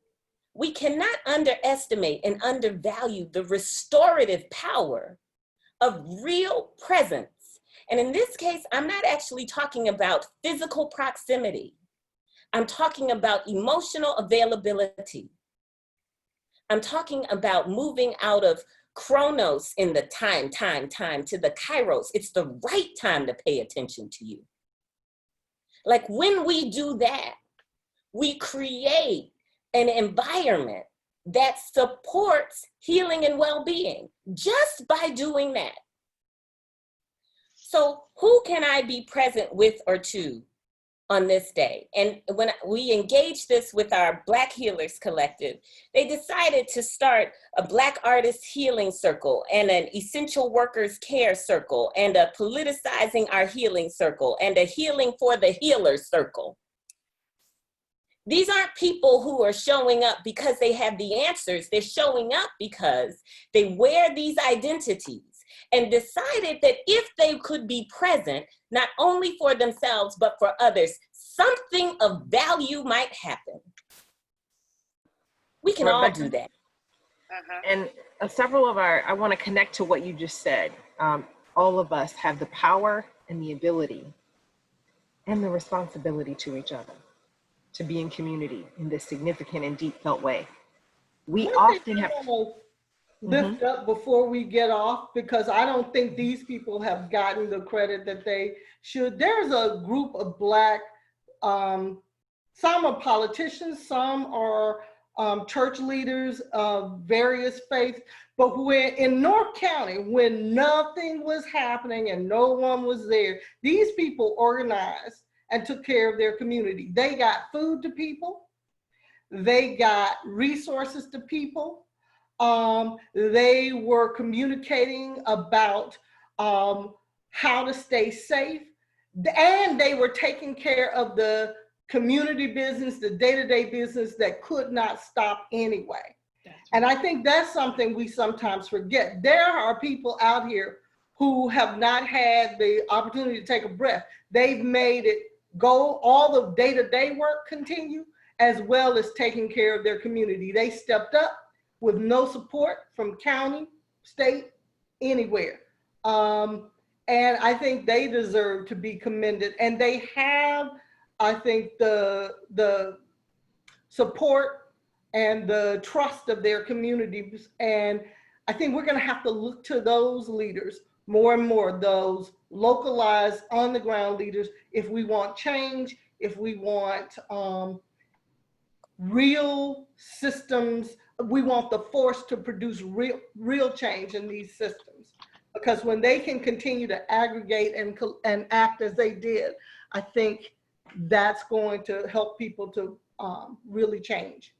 We cannot underestimate and undervalue the restorative power of real presence. And in this case, I'm not actually talking about physical proximity. I'm talking about emotional availability. I'm talking about moving out of chronos in the time to the kairos. It's the right time to pay attention to you. Like when we do that, we create an environment that supports healing and well-being just by doing that. So who can I be present with or to on this day? And when we engaged this with our Black Healers Collective, they decided to start a Black Artists Healing Circle and an Essential Workers Care Circle and a Politicizing Our Healing Circle and a Healing for the Healers Circle. These aren't people who are showing up because they have the answers. They're showing up because they wear these identities and decided that if they could be present, not only for themselves, but for others, something of value might happen. We can all do that. And several of I want to connect to what you just said. All of us have the power and the ability and the responsibility to each other to be in community in this significant and deep felt way. We often have lift up before we get off, because I don't think these people have gotten the credit that they should. There's a group of Black, some are politicians, some are church leaders of various faiths, but when in North County, when nothing was happening and no one was there, these people organized and took care of their community. They got food to people, they got resources to people, they were communicating about how to stay safe, and they were taking care of the community business, the day-to-day business that could not stop anyway. And I think that's something we sometimes forget. There are people out here who have not had the opportunity to take a breath. They've made it go, all the day-to-day work continue, as well as taking care of their community. They stepped up with no support from county, state, anywhere. And I think they deserve to be commended. And they have, I think, the support and the trust of their communities. And I think we're gonna have to look to those leaders more and more, those localized on the ground leaders, if we want change, if we want real systems, we want the force to produce real change in these systems. Because when they can continue to aggregate and act as they did, I think that's going to help people to really change.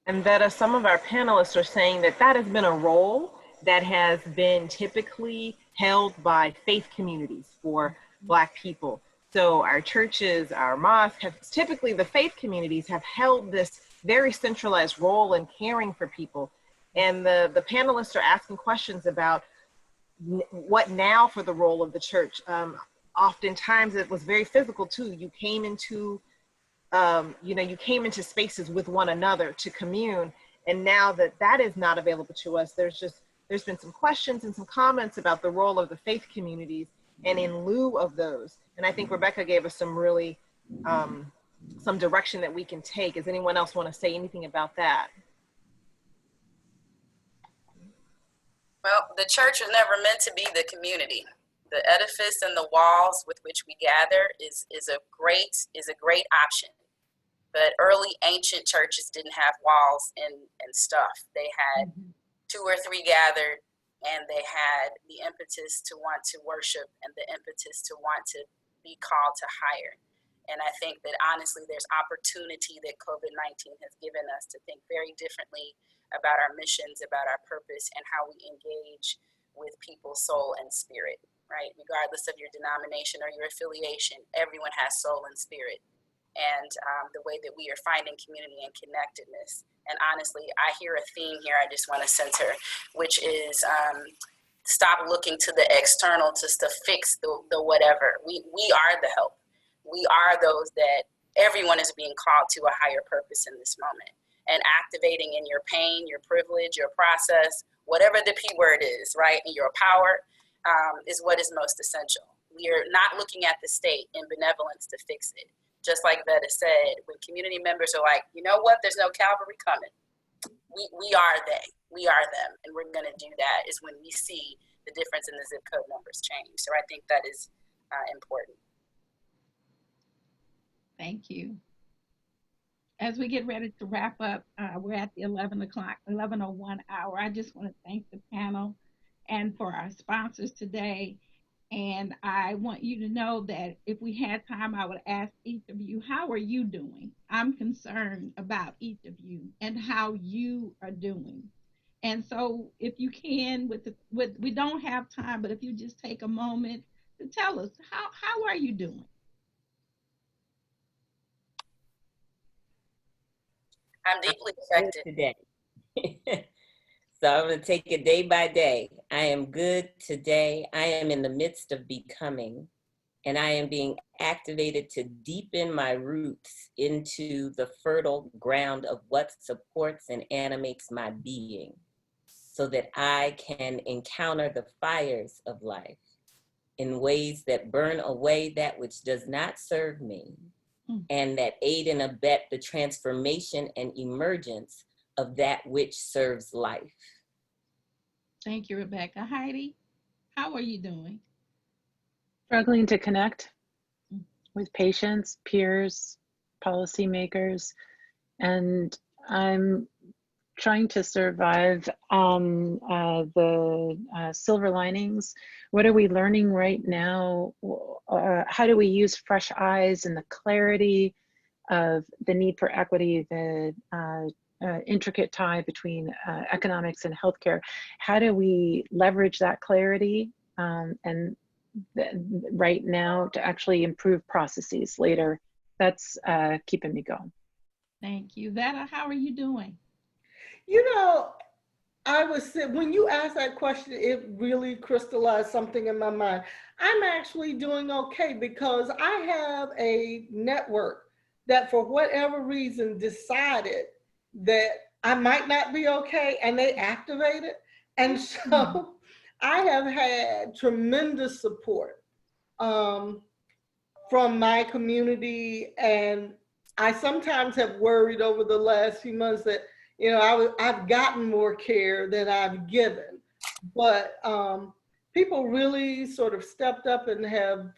And Vetta, some of our panelists are saying that that has been a role that has been typically held by faith communities for Black people. So our churches, our mosques, typically the faith communities have held this very centralized role in caring for people. And the panelists are asking questions about what now for the role of the church. Oftentimes it was very physical too. You came into, you came into spaces with one another to commune. And now that that is not available to us, there's been some questions and some comments about the role of the faith communities and in lieu of those. And I think Rebeccah gave us some really, some direction that we can take. Does anyone else want to say anything about that? Well, the church was never meant to be the community. The edifice and the walls with which we gather is a great option. But early ancient churches didn't have walls and stuff. They had 2 or 3 gathered, and they had the impetus to want to worship and the impetus to want to be called to higher. And I think that honestly, there's opportunity that COVID-19 has given us to think very differently about our missions, about our purpose, and how we engage with people's soul and spirit, right? Regardless of your denomination or your affiliation, everyone has soul and spirit. And the way that we are finding community and connectedness. And honestly, I hear a theme here I just want to center, which is stop looking to the external to fix the whatever. We are the help. We are those that everyone is being called to a higher purpose in this moment. And activating in your pain, your privilege, your process, whatever the P word is, right, and your power is what is most essential. We are not looking at the state in benevolence to fix it. Just like Vetta said, when community members are like, you know what, there's no Calvary coming. We are they, we are them. And we're gonna do that is when we see the difference in the zip code numbers change. So I think that is important. Thank you. As we get ready to wrap up, we're at the 11:01 hour. I just want to thank the panel and for our sponsors today. And I want you to know that if we had time, I would ask each of you, how are you doing? I'm concerned about each of you and how you are doing. And so if you can, we don't have time, but if you just take a moment to tell us, how are you doing? I'm deeply affected today. So I'm going to take it day by day. I am good today. I am in the midst of becoming, and I am being activated to deepen my roots into the fertile ground of what supports and animates my being, so that I can encounter the fires of life in ways that burn away that which does not serve me, and that aid and abet the transformation and emergence of that which serves life. Thank you, Rebeccah. Heidi, how are you doing? Struggling to connect with patients, peers, policymakers, and I'm trying to survive the silver linings. What are we learning right now? How do we use fresh eyes and the clarity of the need for equity, the intricate tie between economics and healthcare? How do we leverage that clarity and right now to actually improve processes later? That's keeping me going. Thank you. Vetta, how are you doing? You know, when you asked that question, it really crystallized something in my mind. I'm actually doing okay because I have a network that for whatever reason decided that I might not be okay, and they activated. And so I have had tremendous support from my community. And I sometimes have worried over the last few months that, you know, I've gotten more care than I've given, but people really sort of stepped up and have,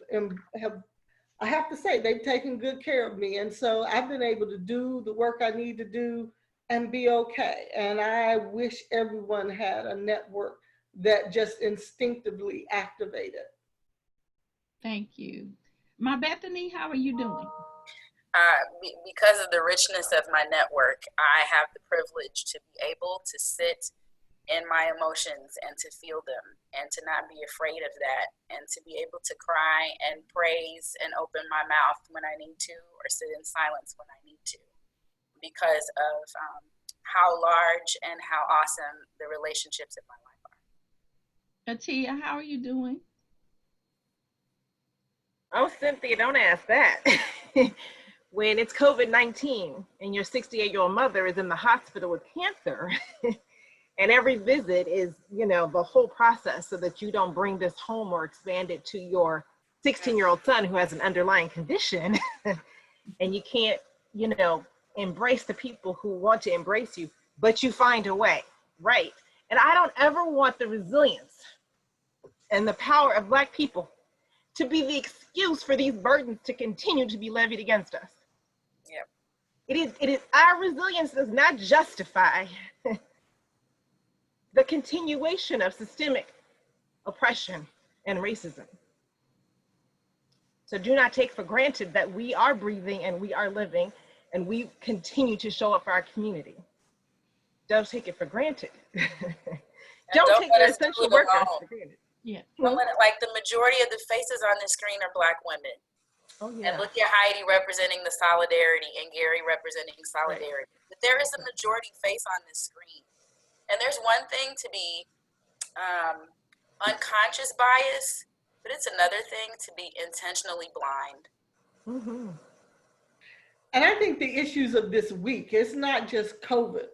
I have to say, they've taken good care of me. And so I've been able to do the work I need to do and be okay. And I wish everyone had a network that just instinctively activated. Thank you. My Bethany, how are you doing? Because of the richness of my network, I have the privilege to be able to sit in my emotions and to feel them and to not be afraid of that and to be able to cry and praise and open my mouth when I need to or sit in silence when I need to because of how large and how awesome the relationships in my life are. Atia, how are you doing? Oh, Cynthia, don't ask that. When it's COVID-19 and your 68-year-old mother is in the hospital with cancer and every visit is, you know, the whole process so that you don't bring this home or expand it to your 16-year-old son who has an underlying condition and you can't, you know, embrace the people who want to embrace you, but you find a way, right? And I don't ever want the resilience and the power of Black people to be the excuse for these burdens to continue to be levied against us. It is our resilience does not justify the continuation of systemic oppression and racism. So do not take for granted that we are breathing and we are living and we continue to show up for our community. Don't take it for granted. Don't take the essential workers for granted. Yeah. Like the majority of the faces on the screen are Black women. Oh, yeah. And look at Heidi representing the solidarity and Gary representing solidarity. Right. But there is a majority face on this screen. And there's one thing to be unconscious bias, but it's another thing to be intentionally blind. Mm-hmm. And I think the issues of this week, it's not just COVID,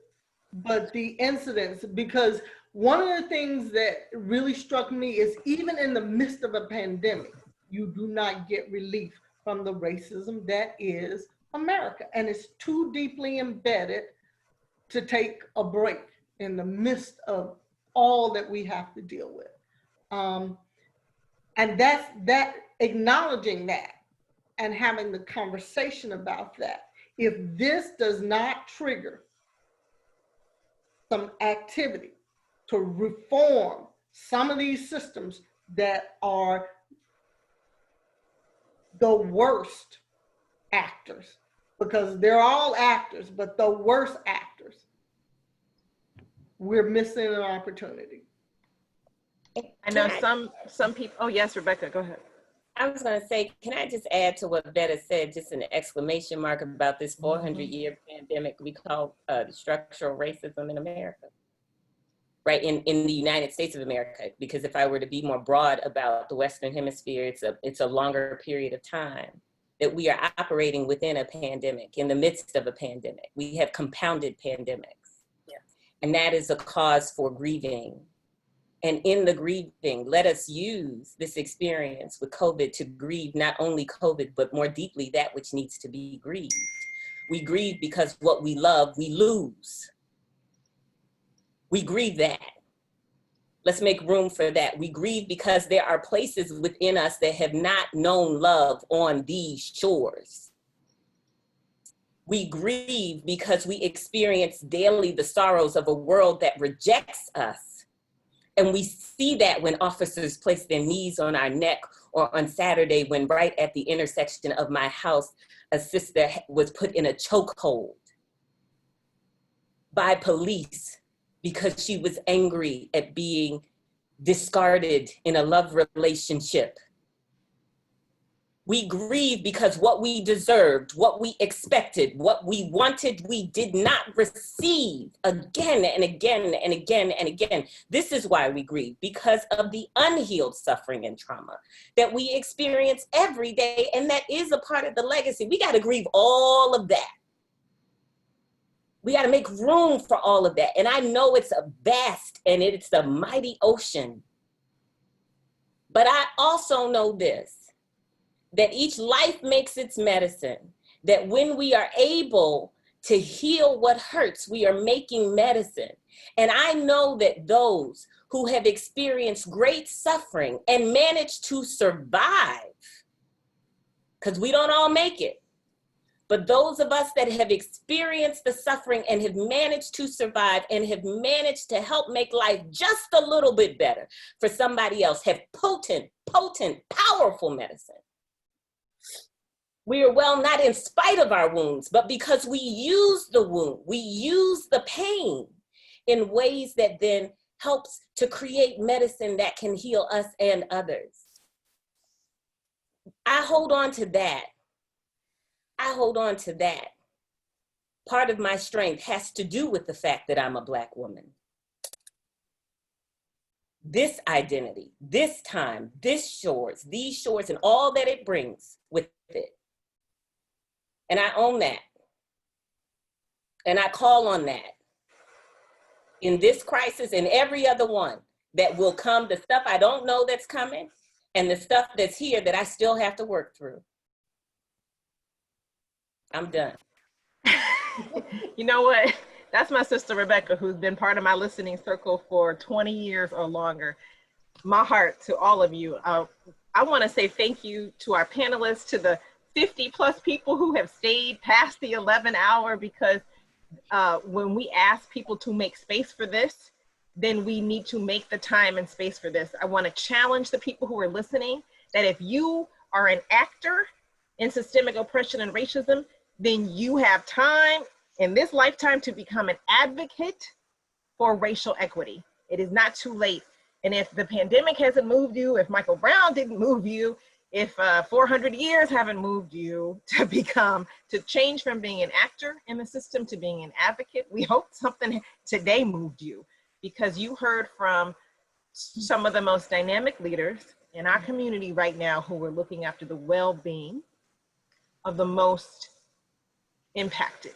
but the incidents, because one of the things that really struck me is even in the midst of a pandemic, you do not get relief from the racism that is America. And it's too deeply embedded to take a break in the midst of all that we have to deal with. And that acknowledging that and having the conversation about that. If this does not trigger some activity to reform some of these systems that are the worst actors, because they're all actors, but the worst actors, we're missing an opportunity. I know some people, oh yes, Rebeccah, go ahead. I was going to say, can I just add to what Vetta said, just an exclamation mark about this 400-year pandemic we call structural racism in America, right? In the United States of America, because if I were to be more broad about the Western Hemisphere, it's a longer period of time that we are operating within a pandemic, in the midst of a pandemic. We have compounded pandemics. Yeah. And that is a cause for grieving. And in the grieving, let us use this experience with COVID to grieve not only COVID, but more deeply that which needs to be grieved. We grieve because what we love, we lose. We grieve that. Let's make room for that. We grieve because there are places within us that have not known love on these shores. We grieve because we experience daily the sorrows of a world that rejects us. And we see that when officers place their knees on our neck, or on Saturday when right at the intersection of my house, a sister was put in a chokehold by police because she was angry at being discarded in a love relationship. We grieve because what we deserved, what we expected, what we wanted, we did not receive again and again and again and again. This is why we grieve, because of the unhealed suffering and trauma that we experience every day. And that is a part of the legacy. We got to grieve all of that. We got to make room for all of that. And I know it's a vast and it's a mighty ocean. But I also know this, that each life makes its medicine, that when we are able to heal what hurts, we are making medicine. And I know that those who have experienced great suffering and managed to survive, because we don't all make it, but those of us that have experienced the suffering and have managed to survive and have managed to help make life just a little bit better for somebody else have potent, powerful medicine. We are well not in spite of our wounds, but because we use the wound, we use the pain in ways that then helps to create medicine that can heal us and others. I hold on to that. Part of my strength has to do with the fact that I'm a Black woman. This identity, this time, these shores, and all that it brings with it. And I own that. And I call on that in this crisis and every other one that will come, the stuff I don't know that's coming and the stuff that's here that I still have to work through. I'm done. You know what? That's my sister, Rebeccah, who's been part of my listening circle for 20 years or longer. My heart to all of you. I want to say thank you to our panelists, to the 50 plus people who have stayed past the 11 hour, because when we ask people to make space for this, then we need to make the time and space for this. I want to challenge the people who are listening that if you are an actor in systemic oppression and racism, then you have time in this lifetime to become an advocate for racial equity. It is not too late. And if the pandemic hasn't moved you, if Michael Brown didn't move you, if 400 years haven't moved you to change from being an actor in the system to being an advocate, we hope something today moved you, because you heard from some of the most dynamic leaders in our community right now who are looking after the well-being of the most impacted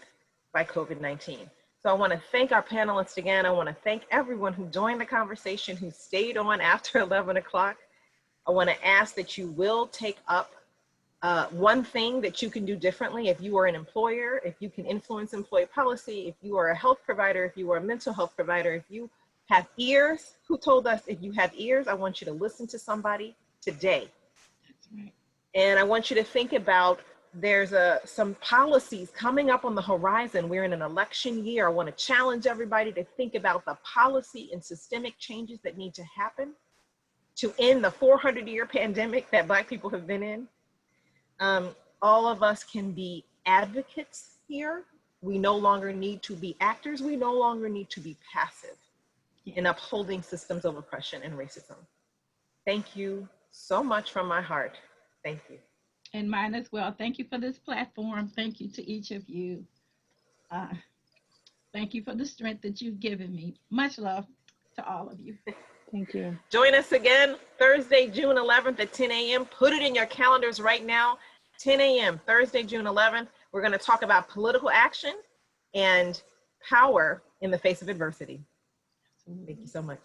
by COVID-19. So I want to thank our panelists again. I want to thank everyone who joined the conversation, who stayed on after 11 o'clock. I want to ask that you will take up one thing that you can do differently. If you are an employer, if you can influence employee policy, if you are a health provider, if you are a mental health provider, if you have ears, who told us if you have ears, I want you to listen to somebody today. That's right. And I want you to think about, there's some policies coming up on the horizon. We're in an election year. I want to challenge everybody to think about the policy and systemic changes that need to happen to end the 400-year pandemic that Black people have been in. All of us can be advocates here. We no longer need to be actors. We no longer need to be passive in upholding systems of oppression and racism. Thank you so much from my heart. Thank you. And mine as well. Thank you for this platform. Thank you to each of you. Thank you for the strength that you've given me. Much love to all of you. Thank you. Join us again Thursday, June 11th at 10 a.m. Put it in your calendars right now. 10 a.m. Thursday, June 11th. We're going to talk about political action and power in the face of adversity. Thank you so much.